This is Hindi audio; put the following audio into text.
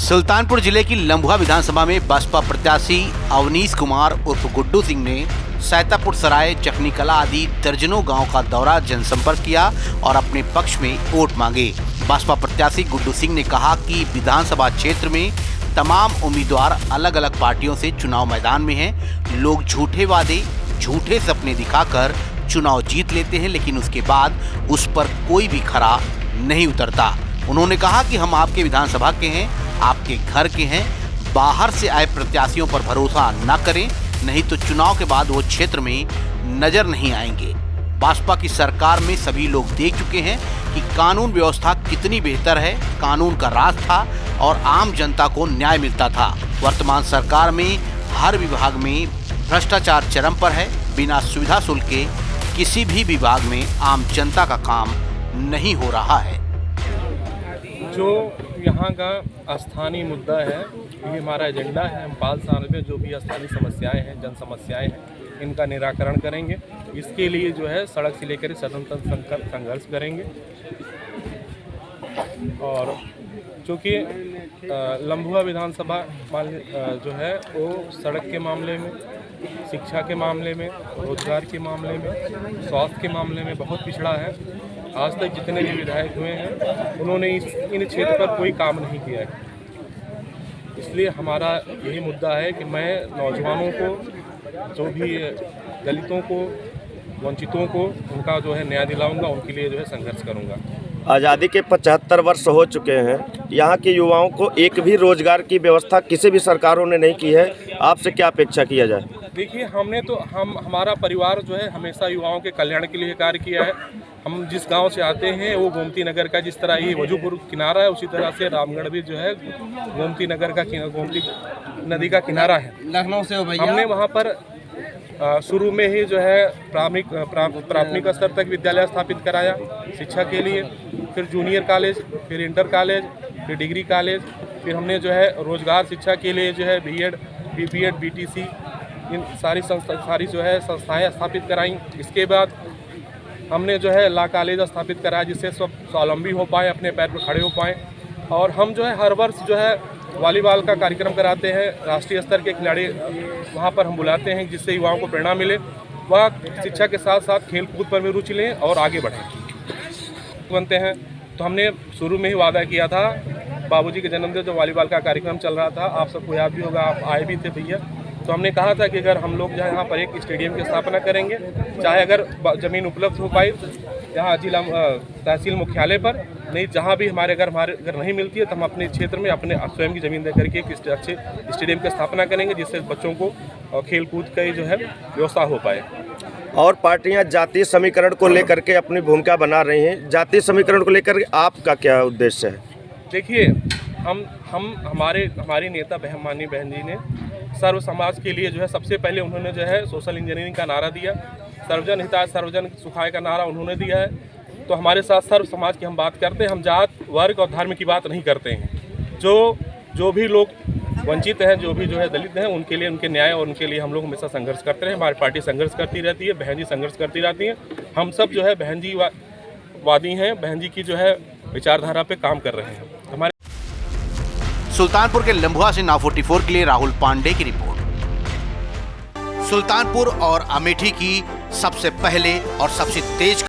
सुल्तानपुर जिले की लंबुआ विधानसभा में बसपा प्रत्याशी अवनीश कुमार उर्फ गुड्डू सिंह ने सैतापुर सराय, चकनी कला आदि दर्जनों गांव का दौरा, जनसंपर्क किया और अपने पक्ष में वोट मांगे। बसपा प्रत्याशी गुड्डू सिंह ने कहा कि विधानसभा क्षेत्र में तमाम उम्मीदवार अलग अलग पार्टियों से चुनाव मैदान में हैं। लोग झूठे वादे, झूठे सपने दिखाकर चुनाव जीत लेते हैं, लेकिन उसके बाद उस पर कोई भी खरा नहीं उतरता। उन्होंने कहा कि हम आपके विधानसभा के हैं, आपके घर के हैं। बाहर से आए प्रत्याशियों पर भरोसा न करें, नहीं तो चुनाव के बाद वो क्षेत्र में नजर नहीं आएंगे। भाजपा की सरकार में सभी लोग देख चुके हैं कि कानून व्यवस्था कितनी बेहतर है। कानून का राज था और आम जनता को न्याय मिलता था। वर्तमान सरकार में हर विभाग में भ्रष्टाचार चरम पर है। बिना सुविधा शुल्क के किसी भी विभाग में आम जनता का काम नहीं हो रहा है। जो यहाँ का स्थानीय मुद्दा है, ये हमारा एजेंडा है। हम 5 साल में जो भी स्थानीय समस्याएं हैं, जन समस्याएं हैं, इनका निराकरण करेंगे। इसके लिए जो है सड़क से लेकर सदन तक संघर्ष करेंगे। और चूँकि लंबुआ विधानसभा जो है वो सड़क के मामले में, शिक्षा के मामले में, रोजगार के मामले में, स्वास्थ्य के मामले में बहुत पिछड़ा है। आज तक जितने भी विधायक हुए हैं उन्होंने इन क्षेत्र पर कोई काम नहीं किया है। इसलिए हमारा यही मुद्दा है कि मैं नौजवानों को, जो भी दलितों को, वंचितों को, उनका जो है न्याय दिलाऊंगा, उनके लिए जो है संघर्ष करूंगा। आज़ादी के 75 वर्ष हो चुके हैं। यहाँ के युवाओं को एक भी रोजगार की व्यवस्था किसी भी सरकारों ने नहीं की है। आपसे क्या अपेक्षा किया जाए? देखिए, हमारा परिवार जो है हमेशा युवाओं के कल्याण के लिए कार्य किया है। हम जिस गांव से आते हैं वो गोमती नगर का, जिस तरह ये वजूपुर किनारा है, उसी तरह से रामगढ़ भी जो है गोमती नगर का, गोमती नदी का किनारा है। लखनऊ से हो भैया। हमने वहाँ पर शुरू में ही जो है प्राथमिक स्तर तक विद्यालय स्थापित कराया शिक्षा के लिए, फिर जूनियर कॉलेज, फिर इंटर कॉलेज, फिर डिग्री कॉलेज, फिर हमने जो है रोजगार शिक्षा के लिए जो है बीएड, बीपीएड, बीटीसी, इन सारी जो है संस्थाएं स्थापित कराई। इसके बाद हमने जो है लॉ कॉलेज स्थापित कराया, जिससे सब स्वावलंबी हो पाए, अपने पैर पर खड़े हो पाएँ। और हम जो है हर वर्ष जो है वॉलीबॉल का कार्यक्रम कराते हैं। राष्ट्रीय स्तर के खिलाड़ी वहाँ पर हम बुलाते हैं, जिससे युवाओं को प्रेरणा मिले, वह शिक्षा के साथ साथ खेल कूद पर भी रुचि लें और आगे बढ़ें बनते हैं। तो हमने शुरू में ही वादा किया था, बाबूजी के जन्मदिन जो वॉलीबॉल का कार्यक्रम चल रहा था, आप सबको याद भी होगा, आप आए भी थे भैया। तो हमने कहा था कि अगर हम लोग जो है यहाँ पर एक स्टेडियम की स्थापना करेंगे, चाहे अगर ज़मीन उपलब्ध हो पाई यहाँ जिला तहसील मुख्यालय पर, नहीं जहाँ भी हमारे अगर नहीं मिलती है, तो हम अपने क्षेत्र में अपने स्वयं की ज़मीन दे करके एक अच्छे स्टेडियम की स्थापना करेंगे, जिससे बच्चों को खेल कूद की जो है व्यवस्था हो पाए। और पार्टियां जातीय समीकरण को लेकर के अपनी भूमिका बना रही हैं। जातीय समीकरण को लेकर आपका क्या उद्देश्य है? देखिए, हमारी नेता माननीय बहन जी ने सर्व समाज के लिए जो है सबसे पहले उन्होंने जो है सोशल इंजीनियरिंग का नारा दिया, सर्वजन हिताय सर्वजन सुखाय का नारा उन्होंने दिया है। तो हमारे साथ सर्व समाज की हम बात करते हैं। हम जात, वर्ग और धर्म की बात नहीं करते हैं। जो भी लोग वंचित हैं, जो भी जो है दलित हैं, उनके लिए, उनके न्याय और उनके लिए हम लोग हमेशा संघर्ष करते रहे। हमारी पार्टी संघर्ष करती रहती है, बहन जी संघर्ष करती रहती हैं। हम सब जो है बहन जी वादी हैं, बहन जी की जो है विचारधारा पे काम कर रहे हैं। हमारे सुल्तानपुर के लंबुआ से नाउ 44 के लिए राहुल पांडे की रिपोर्ट। सुल्तानपुर और अमेठी की सबसे पहले और सबसे तेज